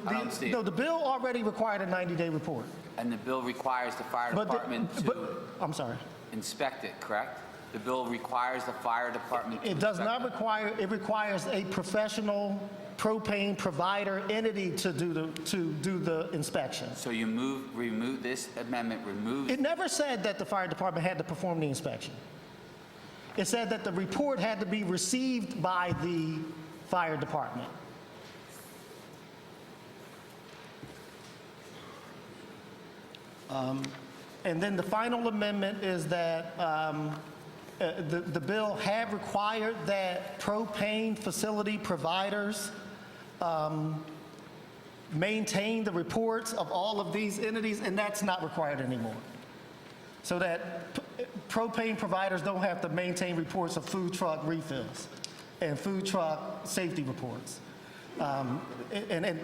I don't see it. no, the bill already required a 90-day report. And the bill requires the fire department to I'm sorry. inspect it, correct? The bill requires the fire department to It does inspect not require, it requires a professional propane provider entity to do the inspection. So you remove this amendment, removes... It never said that the fire department had to perform the inspection. It said that the report had to be received by the fire department. And then the final amendment is that the bill had required that propane facility providers maintain the reports of all of these entities, and that's not required anymore. So that propane providers don't have to maintain reports of food truck refills and food truck safety reports. And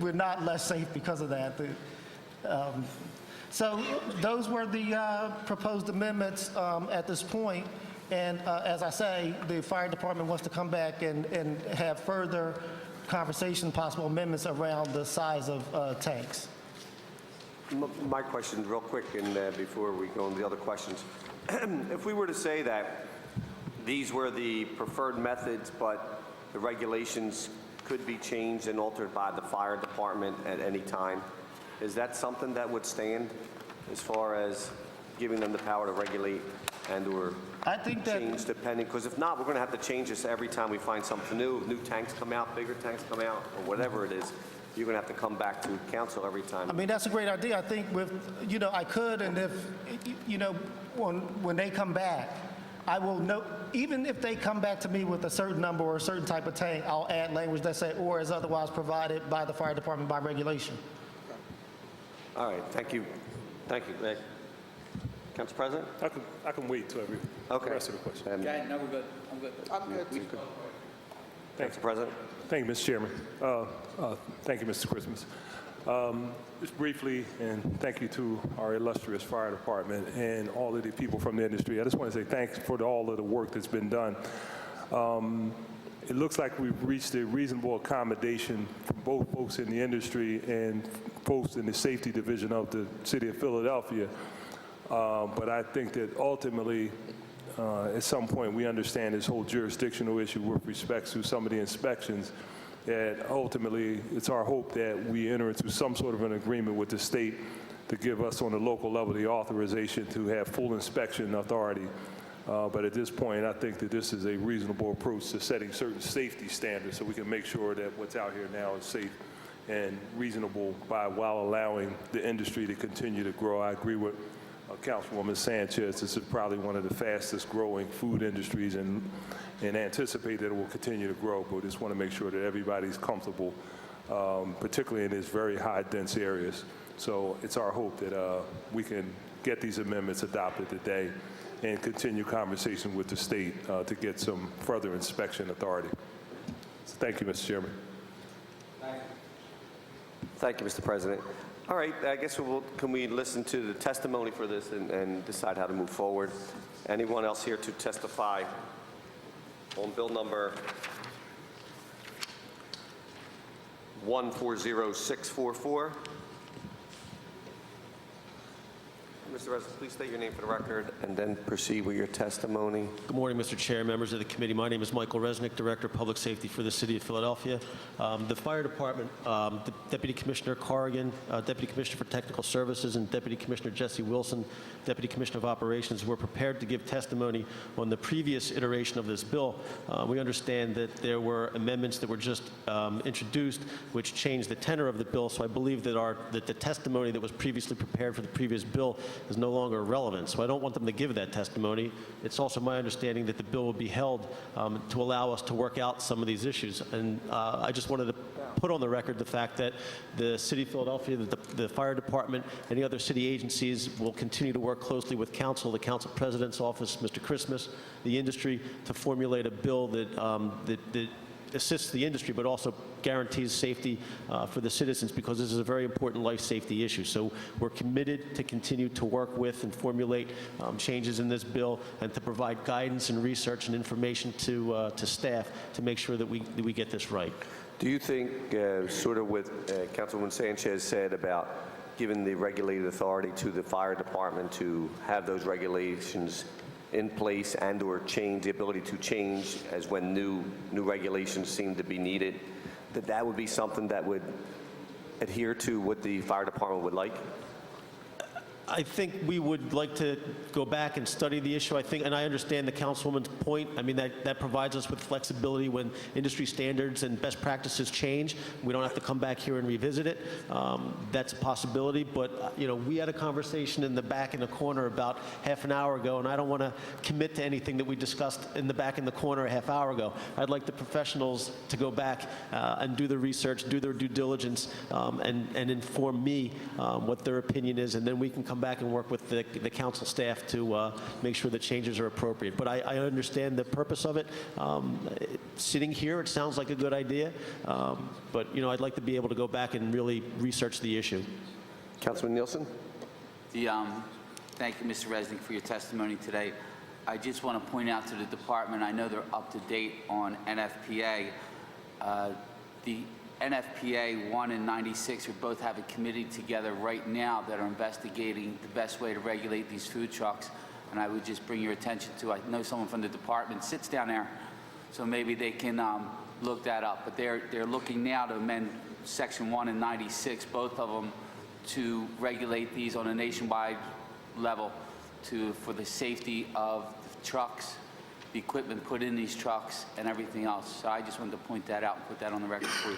we're not less safe because of that. So those were the proposed amendments at this point. And as I say, the fire department wants to come back and have further conversation, possible amendments around the size of tanks. My question, real quick, and before we go on the other questions. If we were to say that these were the preferred methods, but the regulations could be changed and altered by the fire department at any time, is that something that would stand as far as giving them the power to regulate and/or change depending? Because if not, we're going to have to change this every time we find something new. New tanks come out, bigger tanks come out, or whatever it is. You're going to have to come back to council every time. I mean, that's a great idea. I think with, I could, and if, when they come back, I will know, even if they come back to me with a certain number or a certain type of tank, I'll add language that say, or is otherwise provided by the fire department by regulation. All right, thank you. Thank you, Greg. Council President? I can wait till the rest of the question. Okay, no, we're good. I'm good. I'm good too. Council President? Thank you, Mr. Chairman. Thank you, Mr. Christmas. Just briefly, and thank you to our illustrious fire department and all of the people from the industry. I just want to say thanks for all of the work that's been done. It looks like we've reached a reasonable accommodation from both folks in the industry and folks in the safety division of the city of Philadelphia. But I think that ultimately, at some point, we understand this whole jurisdictional issue with respect to some of the inspections, and ultimately, it's our hope that we enter into some sort of an agreement with the state to give us on the local level the authorization to have full inspection authority. But at this point, I think that this is a reasonable approach to setting certain safety standards so we can make sure that what's out here now is safe and reasonable while allowing the industry to continue to grow. I agree with Councilwoman Sanchez. This is probably one of the fastest growing food industries and anticipate that it will continue to grow, but we just want to make sure that everybody's comfortable, particularly in these very high dense areas. So it's our hope that we can get these amendments adopted today and continue conversation with the state to get some further inspection authority. So thank you, Mr. Chairman. Thank you, Mr. President. All right, I guess can we listen to the testimony for this and decide how to move forward? Anyone else here to testify on bill number 140644? Mr. Resnick, please state your name for the record and then proceed with your testimony. Good morning, Mr. Chair, members of the committee. My name is Michael Resnick, Director of Public Safety for the City of Philadelphia. The Fire Department, the Deputy Commissioner Corrigan, Deputy Commissioner for Technical Services, and Deputy Commissioner Jesse Wilson, Deputy Commissioner of Operations, were prepared to give testimony on the previous iteration of this bill. We understand that there were amendments that were just introduced which changed the tenor of the bill, so I believe that the testimony that was previously prepared for the previous bill is no longer relevant. So I don't want them to give that testimony. It's also my understanding that the bill will be held to allow us to work out some of these issues. And I just wanted to put on the record the fact that the City of Philadelphia, the Fire Department, any other city agencies will continue to work closely with Council, the Council President's Office, Mr. Christmas, the industry, to formulate a bill that assists the industry, but also guarantees safety for the citizens, because this is a very important life safety issue. So we're committed to continue to work with and formulate changes in this bill and to provide guidance and research and information to staff to make sure that we get this right. Do you think, sort of what Councilwoman Sanchez said about giving the regulated authority to the fire department to have those regulations in place and or change, the ability to change as when new regulations seem to be needed, that would be something that would adhere to what the fire department would like? I think we would like to go back and study the issue. I think, and I understand the Councilwoman's point. I mean, that provides us with flexibility when industry standards and best practices change. We don't have to come back here and revisit it. That's a possibility. But, you know, we had a conversation in the back in the corner about half an hour ago, and I don't want to commit to anything that we discussed in the back in the corner a half hour ago. I'd like the professionals to go back and do the research, do their due diligence, and inform me what their opinion is, and then we can come back and work with the council staff to make sure the changes are appropriate. But I understand the purpose of it. Sitting here, it sounds like a good idea, but you know, I'd like to be able to go back and really research the issue. Councilman Nielsen? Thank you, Mr. Resnick, for your testimony today. I just want to point out to the department, I know they're up to date on NFPA. The NFPA 1 and 96 are both have a committee together right now that are investigating the best way to regulate these food trucks. And I would just bring your attention to, I know someone from the department sits down there, so maybe they can look that up. But they're looking now to amend Section 1 and 96, both of them, to regulate these on a nationwide level for the safety of the trucks, the equipment put in these trucks, and everything else. So I just wanted to point that out and put that on the record for you.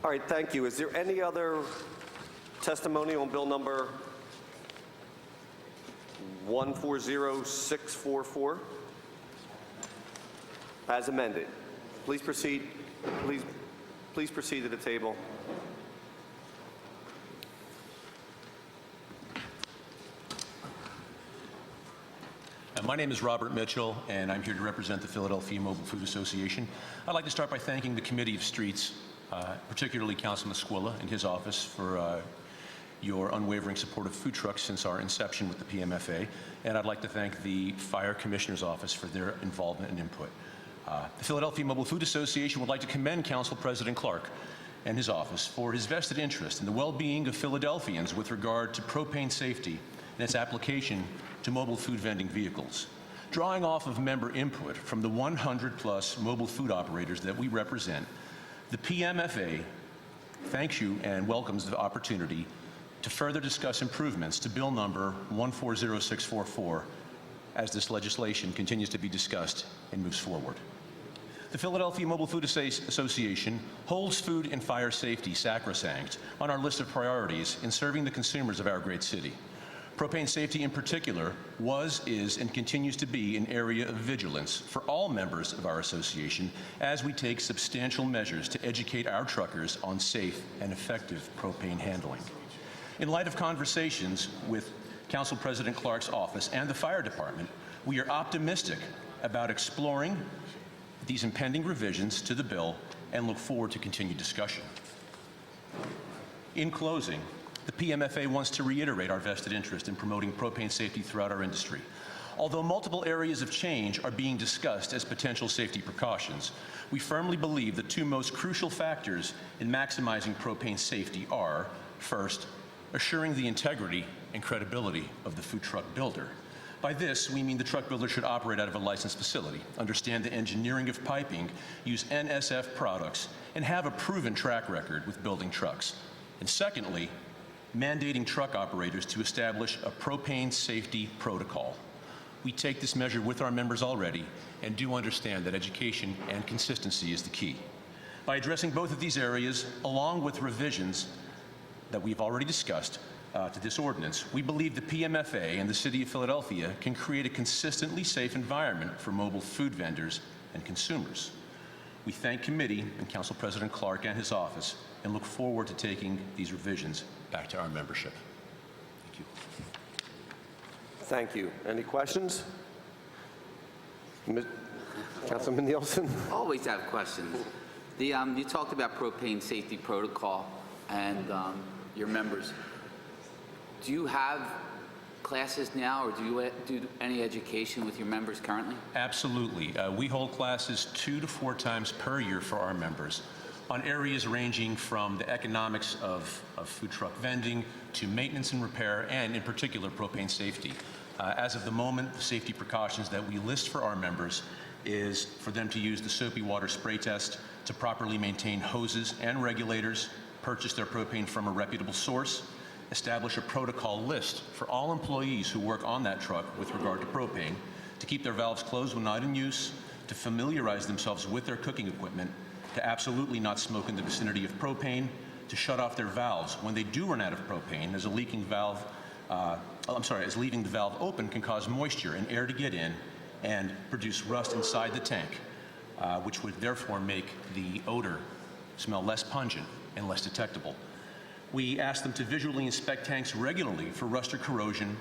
All right, thank you. Is there any other testimony on bill number 140644 as amended? Please proceed. Please proceed to the table. My name is Robert Mitchell, and I'm here to represent the Philadelphia Mobile Food Association. I'd like to start by thanking the Committee of Streets, particularly Councilman Squilla and his office, for your unwavering support of food trucks since our inception with the PMFA. And I'd like to thank the Fire Commissioner's Office for their involvement and input. The Philadelphia Mobile Food Association would like to commend Council President Clark and his office for his vested interest in the well-being of Philadelphians with regard to propane safety and its application to mobile food vending vehicles. Drawing off of member input from the 100-plus mobile food operators that we represent, the PMFA thanks you and welcomes the opportunity to further discuss improvements to bill number 140644 as this legislation continues to be discussed and moves forward. The Philadelphia Mobile Food Association holds food and fire safety sacrosanct on our list of priorities in serving the consumers of our great city. Propane safety in particular was, is, and continues to be an area of vigilance for all members of our association as we take substantial measures to educate our truckers on safe and effective propane handling. In light of conversations with Council President Clark's office and the fire department, we are optimistic about exploring these impending revisions to the bill and look forward to continued discussion. In closing, the PMFA wants to reiterate our vested interest in promoting propane safety throughout our industry. Although multiple areas of change are being discussed as potential safety precautions, we firmly believe the two most crucial factors in maximizing propane safety are, first, assuring the integrity and credibility of the food truck builder. By this, we mean the truck builder should operate out of a licensed facility, understand the engineering of piping, use NSF products, and have a proven track record with building trucks. And secondly, mandating truck operators to establish a propane safety protocol. We take this measure with our members already and do understand that education and consistency is the key. By addressing both of these areas, along with revisions that we've already discussed to this ordinance, we believe the PMFA and the City of Philadelphia can create a consistently safe environment for mobile food vendors and consumers. We thank committee and Council President Clark and his office and look forward to taking these revisions back to our membership. Thank you. Thank you. Any questions? Councilman Nielsen? Always have questions. You talked about propane safety protocol and your members. Do you have classes now, or do you do any education with your members currently? Absolutely. We hold classes 2 to 4 times per year for our members on areas ranging from the economics of food truck vending to maintenance and repair, and in particular propane safety. As of the moment, the safety precautions that we list for our members is for them to use the soapy water spray test, to properly maintain hoses and regulators, purchase their propane from a reputable source, establish a protocol list for all employees who work on that truck with regard to propane, to keep their valves closed when not in use, to familiarize themselves with their cooking equipment, to absolutely not smoke in the vicinity of propane, to shut off their valves when they do run out of propane, as a leaking valve, as leaving the valve open can cause moisture and air to get in and produce rust inside the tank, which would therefore make the odor smell less pungent and less detectable. We ask them to visually inspect tanks regularly for rust or corrosion.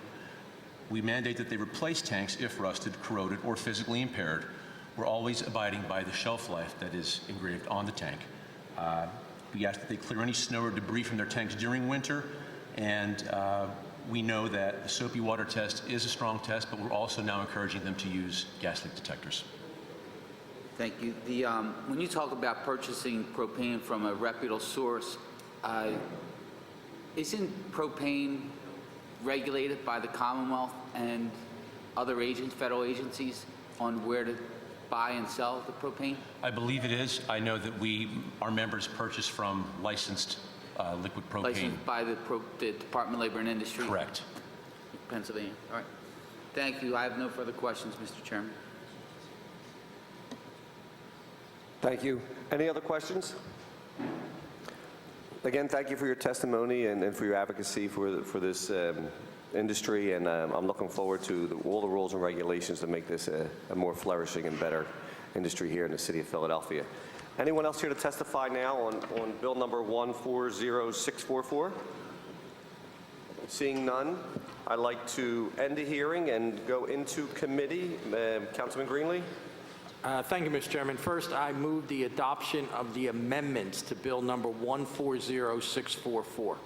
We mandate that they replace tanks if rusted, corroded, or physically impaired. We're always abiding by the shelf life that is engraved on the tank. We ask that they clear any snow or debris from their tanks during winter, and we know that the soapy water test is a strong test, but we're also now encouraging them to use gas leak detectors. Thank you. When you talk about purchasing propane from a reputable source, isn't propane regulated by the Commonwealth and other federal agencies on where to buy and sell the propane? I believe it is. I know that our members purchase from licensed liquid propane. Licensed by the Department of Labor and Industry? Correct. Pennsylvania. All right. Thank you. I have no further questions, Mr. Chairman. Thank you. Any other questions? Again, thank you for your testimony and for your advocacy for this industry, and I'm looking forward to all the rules and regulations to make this a more flourishing and better industry here in the city of Philadelphia. Anyone else here to testify now on bill number 140644? Seeing none, I'd like to end the hearing and go into committee. Councilman Greenlee? Thank you, Mr. Chairman. First, I move the adoption of the amendments to Bill number 140644.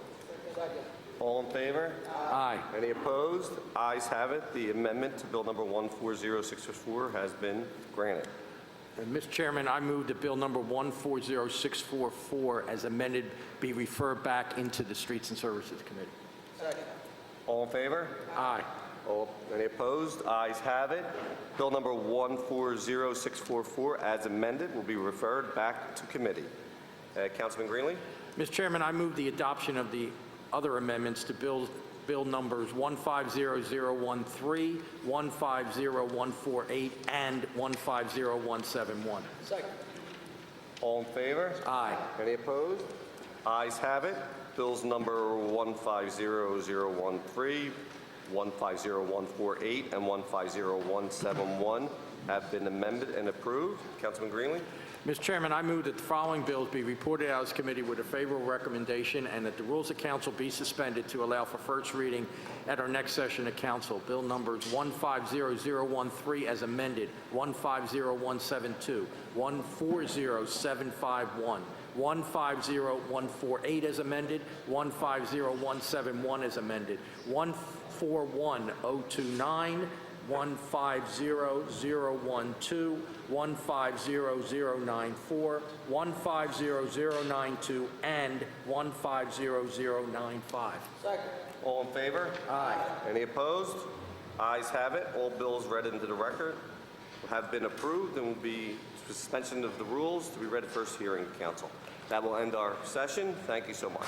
All in favor? Aye. Any opposed? Ayes have it. The amendment to Bill number 140644 has been granted. And Mr. Chairman, I move that Bill number 140644, as amended, be referred back into the Streets and Services Committee. Second. All in favor? Aye. Any opposed? Ayes have it. Bill number 140644, as amended, will be referred back to committee. Councilman Greenlee? Mr. Chairman, I move the adoption of the other amendments to Bill bill numbers 150013, 150148, and 150171. Second. All in favor? Aye. Any opposed? Ayes have it. Bills number 150013, 150148, and 150171 have been amended and approved. Councilman Greenlee? Mr. Chairman, I move that the following bills be reported out as committee with a favorable recommendation and that the rules of council be suspended to allow for first reading at our next session of council. Bill numbers 150013 as amended, 150172, 140751, 150148 as amended, 150171 as amended, 151029, 150012, 150094, 150092, and 150095. Second. All in favor? Aye. Any opposed? Ayes have it. All bills read into the record have been approved and will be suspension of the rules to be read at first hearing of council. That will end our session. Thank you so much.